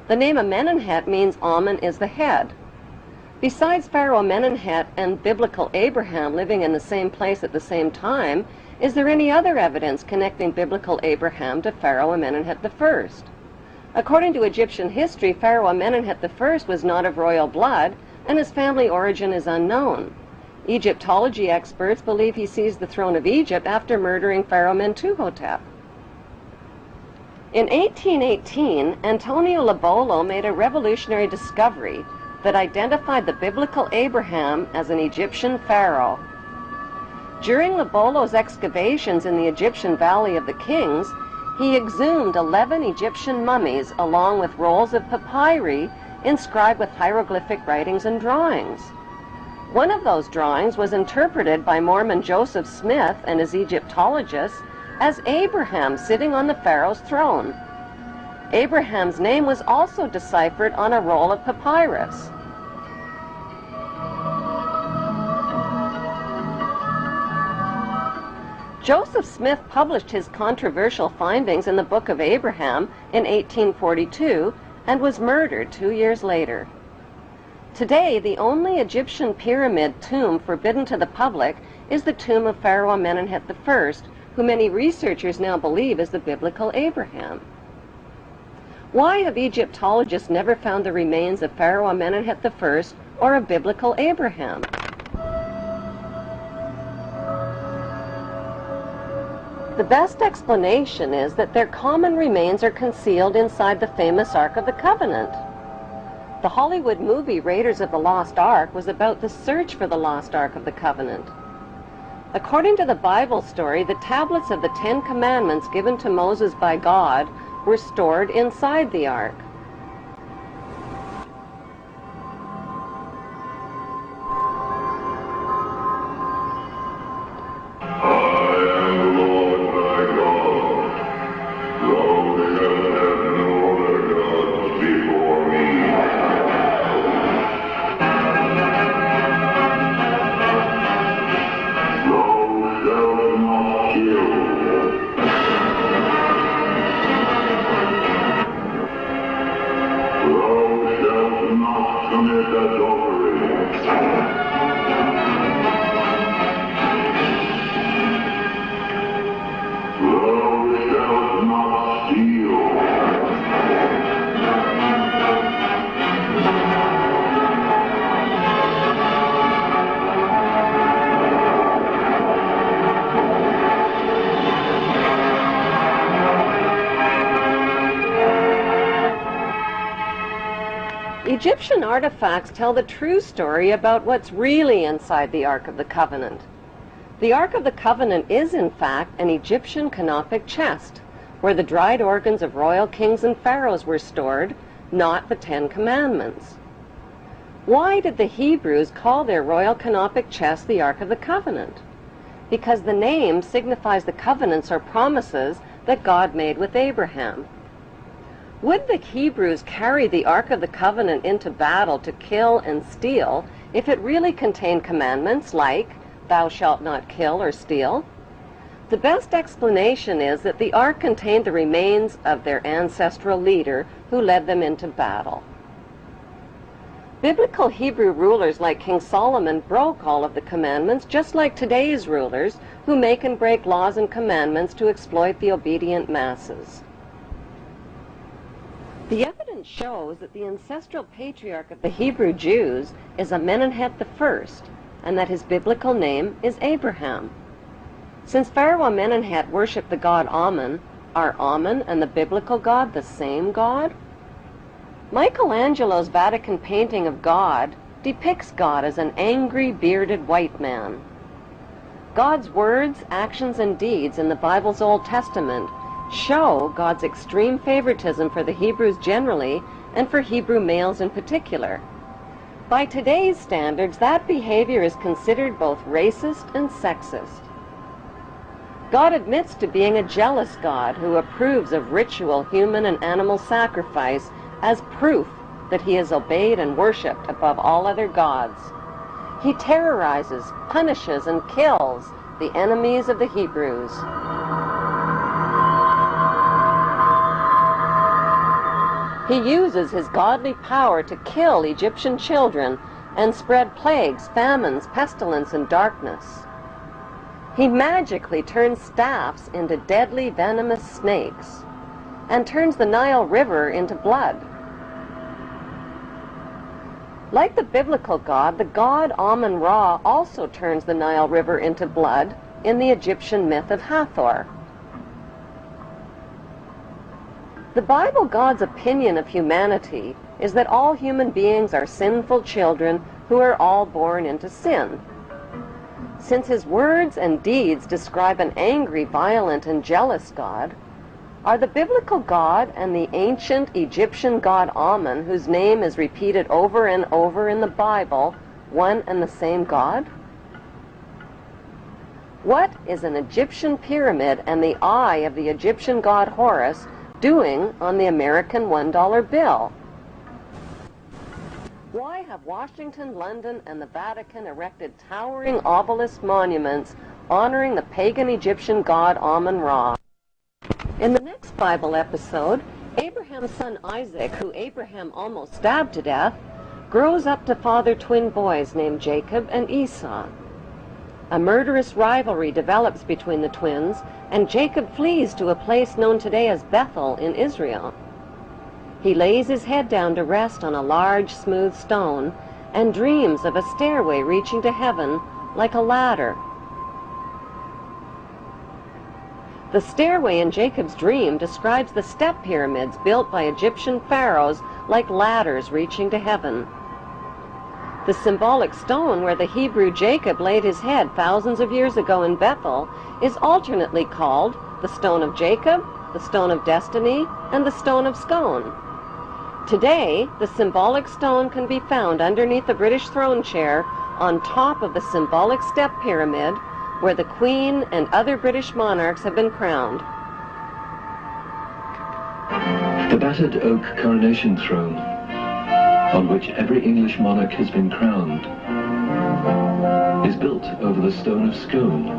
The name Amenemhet means Amen is the head. Besides Pharaoh Amenemhet and biblical Abraham living in the same place at the same time, is there any other evidence connecting biblical Abraham to Pharaoh Amenemhet I? According to Egyptian history, Pharaoh Amenemhet I was not of royal blood, and his family origin is unknown. Egyptology experts believe he seized the throne of Egypt after murdering Pharaoh Mentuhotep. In 1818, Antonio Lobolo made a revolutionary discovery that identified the biblical Abraham as an Egyptian pharaoh. During Lobolo's excavations in the Egyptian Valley of the Kings, he exhumed 11 Egyptian mummies along with rolls of papyri inscribed with hieroglyphic writings and drawings. One of those drawings was interpreted by Mormon Joseph Smith and his Egyptologists as Abraham sitting on the pharaoh's throne. Abraham's name was also deciphered on a roll of papyrus. Joseph Smith published his controversial findings in the Book of Abraham in 1842 and was murdered 2 years later. Today, the only Egyptian pyramid tomb forbidden to the public is the tomb of Pharaoh Amenemhet I, who many researchers now believe is the biblical Abraham. Why have Egyptologists never found the remains of Pharaoh Amenemhet I or a biblical Abraham? The best explanation is that their common remains are concealed inside the famous Ark of the Covenant. The Hollywood movie Raiders of the Lost Ark was about the search for the lost Ark of the Covenant. According to the Bible story, the tablets of the 10 Commandments given to Moses by God were stored inside the Ark. Egyptian artifacts tell the true story about what's really inside the Ark of the Covenant. The Ark of the Covenant is, in fact, an Egyptian canopic chest, where the dried organs of royal kings and pharaohs were stored, not the 10 Commandments. Why did the Hebrews call their royal canopic chest the Ark of the Covenant? Because the name signifies the covenants or promises that God made with Abraham. Would the Hebrews carry the Ark of the Covenant into battle to kill and steal if it really contained commandments like, "Thou shalt not kill or steal"? The best explanation is that the Ark contained the remains of their ancestral leader who led them into battle. Biblical Hebrew rulers like King Solomon broke all of the commandments, just like today's rulers who make and break laws and commandments to exploit the obedient masses. The evidence shows that the ancestral patriarch of the Hebrew Jews is Amenemhet I, and that his biblical name is Abraham. Since Pharaoh Amenemhet worshipped the god Amen, are Amen and the biblical God the same God? Michelangelo's Vatican painting of God depicts God as an angry, bearded white man. God's words, actions, and deeds in the Bible's Old Testament show God's extreme favoritism for the Hebrews generally and for Hebrew males in particular. By today's standards, that behavior is considered both racist and sexist. God admits to being a jealous God who approves of ritual human and animal sacrifice as proof that he is obeyed and worshipped above all other gods. He terrorizes, punishes, and kills the enemies of the Hebrews. He uses his godly power to kill Egyptian children and spread plagues, famines, pestilence, and darkness. He magically turns staffs into deadly venomous snakes and turns the Nile River into blood. Like the biblical god, the god Amun-Ra also turns the Nile River into blood in the Egyptian myth of Hathor. The Bible God's opinion of humanity is that all human beings are sinful children who are all born into sin. Since his words and deeds describe an angry, violent, and jealous God, are the biblical God and the ancient Egyptian god Amun, whose name is repeated over and over in the Bible, one and the same God? What is an Egyptian pyramid and the eye of the Egyptian god Horus doing on the American $1 bill? Why have Washington, London, and the Vatican erected towering obelisk monuments honoring the pagan Egyptian god Amun-Ra? In the next Bible episode, Abraham's son Isaac, who Abraham almost stabbed to death, grows up to father twin boys named Jacob and Esau. A murderous rivalry develops between the twins, and Jacob flees to a place known today as Bethel in Israel. He lays his head down to rest on a large, smooth stone and dreams of a stairway reaching to heaven like a ladder. The stairway in Jacob's dream describes the step pyramids built by Egyptian pharaohs like ladders reaching to heaven. The symbolic stone where the Hebrew Jacob laid his head thousands of years ago in Bethel is alternately called the Stone of Jacob, the Stone of Destiny, and the Stone of Scone. Today, the symbolic stone can be found underneath the British throne chair on top of the symbolic step pyramid where the Queen and other British monarchs have been crowned. The battered oak coronation throne, on which every English monarch has been crowned, is built over the Stone of Scone.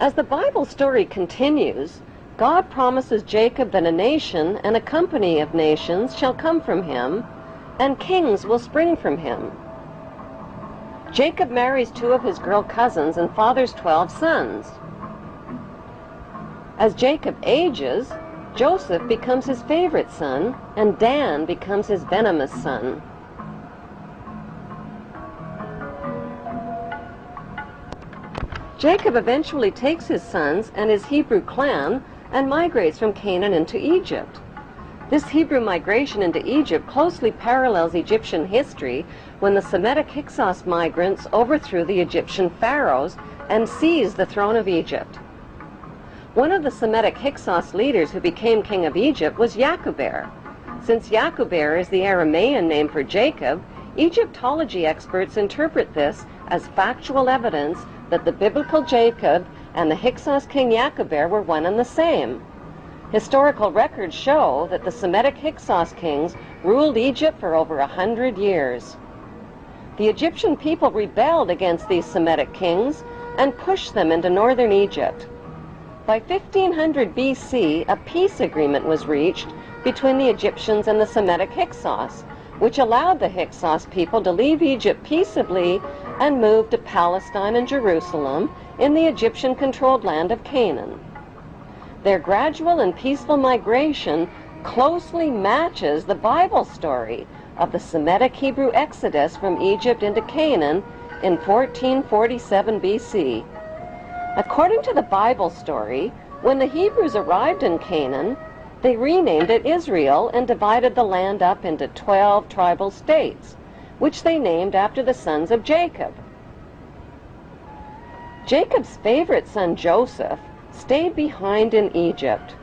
As the Bible story continues, God promises Jacob that a nation and a company of nations shall come from him, and kings will spring from him. Jacob marries 2 of his girl cousins and fathers 12 sons. As Jacob ages, Joseph becomes his favorite son, and Dan becomes his venomous son. Jacob eventually takes his sons and his Hebrew clan and migrates from Canaan into Egypt. This Hebrew migration into Egypt closely parallels Egyptian history when the Semitic Hyksos migrants overthrew the Egyptian pharaohs and seized the throne of Egypt. One of the Semitic Hyksos leaders who became king of Egypt was Yaqubeir. Since Yaqubeir is the Aramaean name for Jacob, Egyptology experts interpret this as factual evidence that the biblical Jacob and the Hyksos king Yaqubeir were one and the same. Historical records show that the Semitic Hyksos kings ruled Egypt for over 100 years. The Egyptian people rebelled against these Semitic kings and pushed them into northern Egypt. By 1500 BC, a peace agreement was reached between the Egyptians and the Semitic Hyksos, which allowed the Hyksos people to leave Egypt peaceably and move to Palestine and Jerusalem in the Egyptian-controlled land of Canaan. Their gradual and peaceful migration closely matches the Bible story of the Semitic Hebrew exodus from Egypt into Canaan in 1447 BC. According to the Bible story, when the Hebrews arrived in Canaan, they renamed it Israel and divided the land up into 12 tribal states, which they named after the sons of Jacob. Jacob's favorite son Joseph stayed behind in Egypt.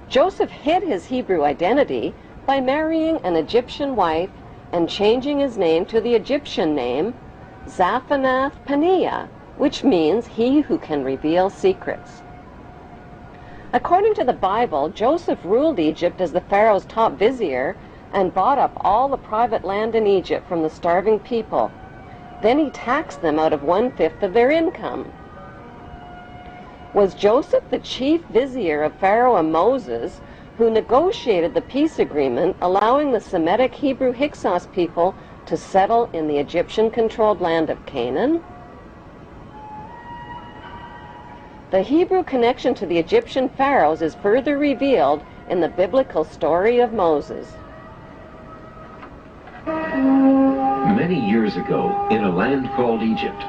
Joseph hid his Hebrew identity by marrying an Egyptian wife and changing his name to the Egyptian name Zaphanath-Paneah, which means he who can reveal secrets. According to the Bible, Joseph ruled Egypt as the Pharaoh's top vizier and bought up all the private land in Egypt from the starving people. Then he taxed them out of 1/5 of their income. Was Joseph the chief vizier of Pharaoh and Moses, who negotiated the peace agreement allowing the Semitic Hebrew Hyksos people to settle in the Egyptian-controlled land of Canaan? The Hebrew connection to the Egyptian pharaohs is further revealed in the biblical story of Moses. Many years ago, in a land called Egypt,